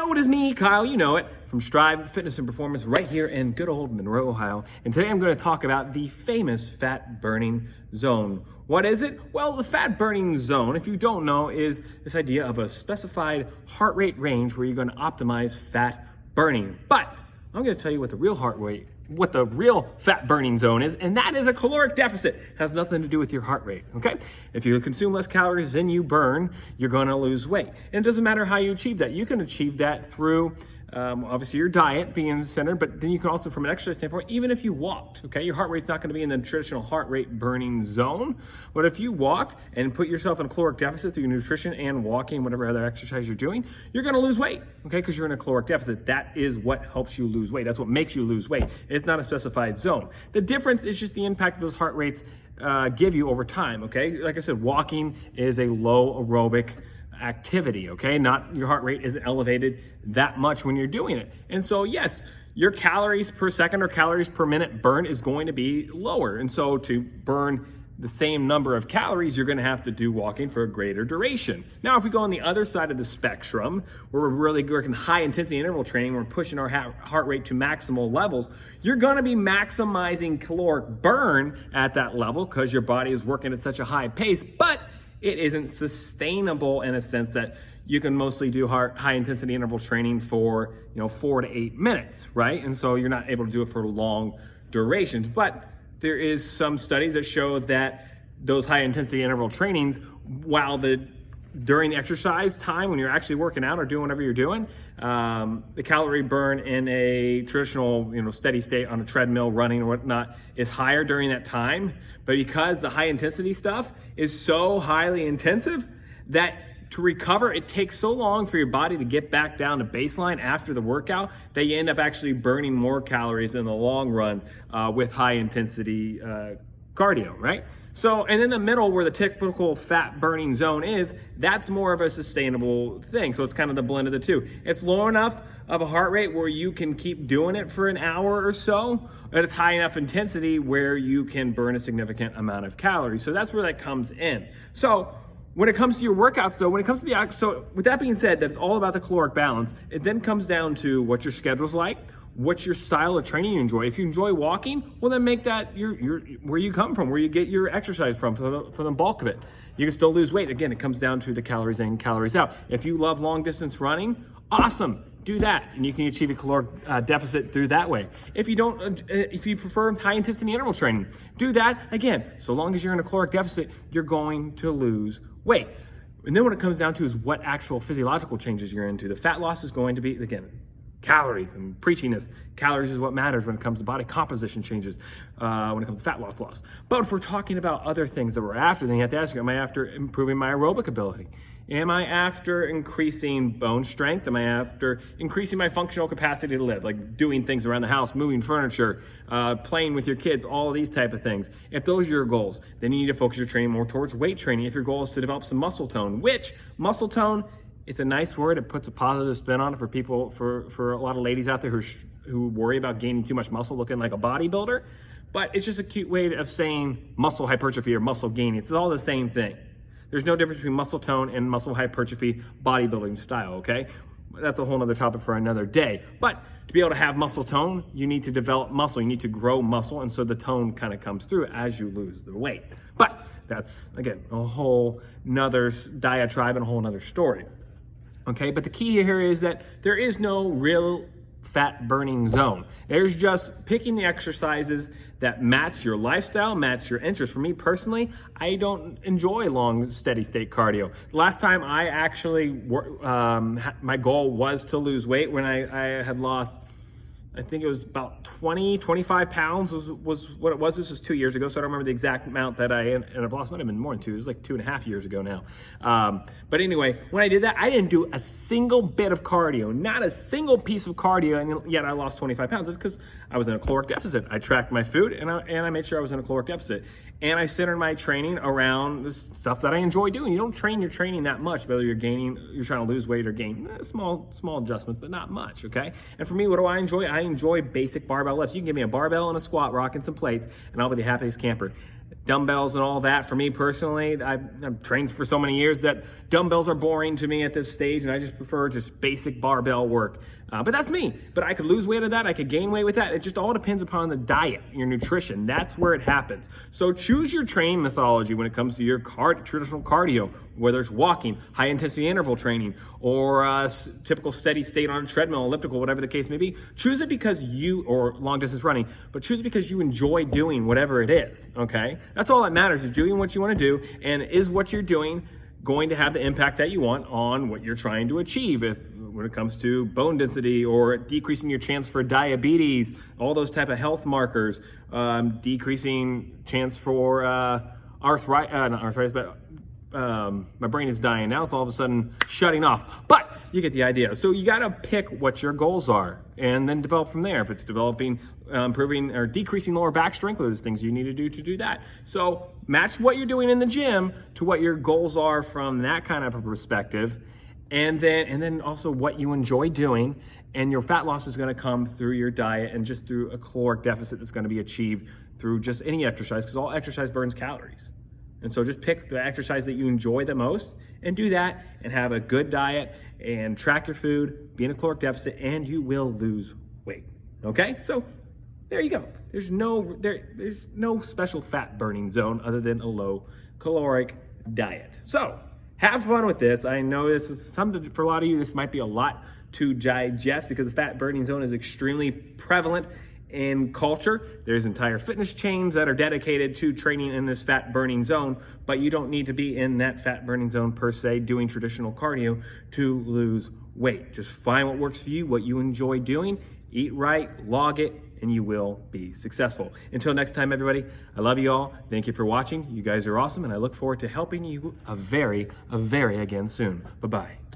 Yo, it is me, Kyle, you know it, from Strive Fitness and Performance right here in good old Monroe, Ohio. And today I'm going to talk about the famous fat burning zone. What is it? Well, the fat burning zone, if you don't know, is this idea of a specified heart rate range where you're going to optimize fat burning. But I'm going to tell you what the real fat burning zone is, and that is a caloric deficit. It has nothing to do with your heart rate, okay? If you consume less calories than you burn, you're gonna lose weight. And it doesn't matter how you achieve that. You can achieve that through obviously your diet being centered, but then you can also, from an exercise standpoint, even if you walked, okay? Your heart rate's not gonna be in the traditional heart rate burning zone, but if you walk and put yourself in a caloric deficit through nutrition and walking, whatever other exercise you're doing, you're gonna lose weight, okay? Because you're in a caloric deficit. That is what helps you lose weight. That's what makes you lose weight. It's not a specified zone. The difference is just the impact those heart rates give you over time, okay? Like I said, walking is a low aerobic activity, okay? Not your heart rate isn't elevated that much when you're doing it. And so yes, your calories per second or calories per minute burn is going to be lower. And so to burn the same number of calories, you're gonna have to do walking for a greater duration. Now, if we go on the other side of the spectrum, where we're really working high intensity interval training, we're pushing our heart rate to maximal levels, you're gonna be maximizing caloric burn at that level because your body is working at such a high pace, but it isn't sustainable in a sense that you can mostly do high intensity interval training for 4 to 8 minutes, right? And so you're not able to do it for long durations. But there is some studies that show that those high intensity interval trainings, while during the exercise time when you're actually working out or doing whatever you're doing, the calorie burn in a traditional steady state on a treadmill running or whatnot is higher during that time. But because the high intensity stuff is so highly intensive that to recover, it takes so long for your body to get back down to baseline after the workout that you end up actually burning more calories in the long run with high intensity cardio, right? So, and in the middle where the typical fat burning zone is, that's more of a sustainable thing. So it's kind of the blend of the two. It's low enough of a heart rate where you can keep doing it for an hour or so, but it's high enough intensity where you can burn a significant amount of calories. So that's where that comes in. So when it comes to your workouts though, so with that being said, that's all about the caloric balance. It then comes down to what your schedule's like, what's your style of training you enjoy. If you enjoy walking, well then make that your where you come from, where you get your exercise from for the bulk of it. You can still lose weight. Again, it comes down to the calories in, calories out. If you love long distance running, awesome, do that, and you can achieve a caloric deficit through that way. If you don't, if you prefer high intensity interval training, do that. Again, so long as you're in a caloric deficit, you're going to lose weight. And then what it comes down to is what actual physiological changes you're into. The fat loss is going to be, again, calories. I'm preaching this. Calories is what matters when it comes to body composition changes, when it comes to fat loss. But if we're talking about other things that we're after, then you have to ask, am I after improving my aerobic ability? Am I after increasing bone strength? Am I after increasing my functional capacity to live, like doing things around the house, moving furniture, playing with your kids, all of these type of things? If those are your goals, then you need to focus your training more towards weight training. If your goal is to develop some muscle tone, which muscle tone, it's a nice word. It puts a positive spin on it for people, for a lot of ladies out there who worry about gaining too much muscle, looking like a bodybuilder. But it's just a cute way of saying muscle hypertrophy or muscle gain. It's all the same thing. There's no difference between muscle tone and muscle hypertrophy bodybuilding style, okay? That's a whole other topic for another day. But to be able to have muscle tone, you need to develop muscle. You need to grow muscle, and so the tone kind of comes through as you lose the weight. But that's, again, a whole nother diatribe and a whole nother story. Okay, but the key here is that there is no real fat burning zone. There's just picking the exercises that match your lifestyle, match your interests. For me personally, I don't enjoy long steady state cardio. The last time I actually, my goal was to lose weight when I had lost, I think it was about 25 pounds was what it was. This was 2 years ago, so I don't remember the exact amount that and I've lost. Might have been more than 2. It was like 2.5 years ago now. But anyway, when I did that, I didn't do a single bit of cardio, not a single piece of cardio, and yet I lost 25 pounds. That's because I was in a caloric deficit. I tracked my food, and I made sure I was in a caloric deficit. And I centered my training around the stuff that I enjoy doing. You don't train your training that much, whether you're trying to lose weight or gain. Small adjustments, but not much, okay? And for me, what do I enjoy? I enjoy basic barbell lifts. You can give me a barbell and a squat rack and some plates, and I'll be the happiest camper. dumbbells and all that. For me personally, I've trained for so many years that dumbbells are boring to me at this stage, and I just prefer just basic barbell work. But that's me. But I could lose weight with that. I could gain weight with that. It just all depends upon the diet, your nutrition. That's where it happens. So choose your training methodology when it comes to your traditional cardio, whether it's walking, high intensity interval training, or typical steady state on a treadmill, elliptical, whatever the case may be. Choose it because or long distance running, but choose it because you enjoy doing whatever it is, okay? That's all that matters, is doing what you want to do, and is what you're doing going to have the impact that you want on what you're trying to achieve when it comes to bone density or decreasing your chance for diabetes, all those type of health markers, decreasing chance for not arthritis, but my brain is dying now, so all of a sudden shutting off. But you get the idea. So you got to pick what your goals are and then develop from there. If it's developing, improving or decreasing lower back strength, those things you need to do that. So match what you're doing in the gym to what your goals are from that kind of a perspective. And then also what you enjoy doing, and your fat loss is going to come through your diet and just through a caloric deficit that's going to be achieved through just any exercise, because all exercise burns calories. And so just pick the exercise that you enjoy the most and do that, and have a good diet and track your food, be in a caloric deficit, and you will lose weight. Okay? So there you go. There's no special fat burning zone other than a low caloric diet. So have fun with this. I know this is something for a lot of you, this might be a lot to digest because the fat burning zone is extremely prevalent in culture. There's entire fitness chains that are dedicated to training in this fat burning zone, but you don't need to be in that fat burning zone per se doing traditional cardio to lose weight. Just find what works for you, what you enjoy doing, eat right, log it, and you will be successful. Until next time, everybody, I love you all. Thank you for watching. You guys are awesome, and I look forward to helping you a very again soon. Bye-bye.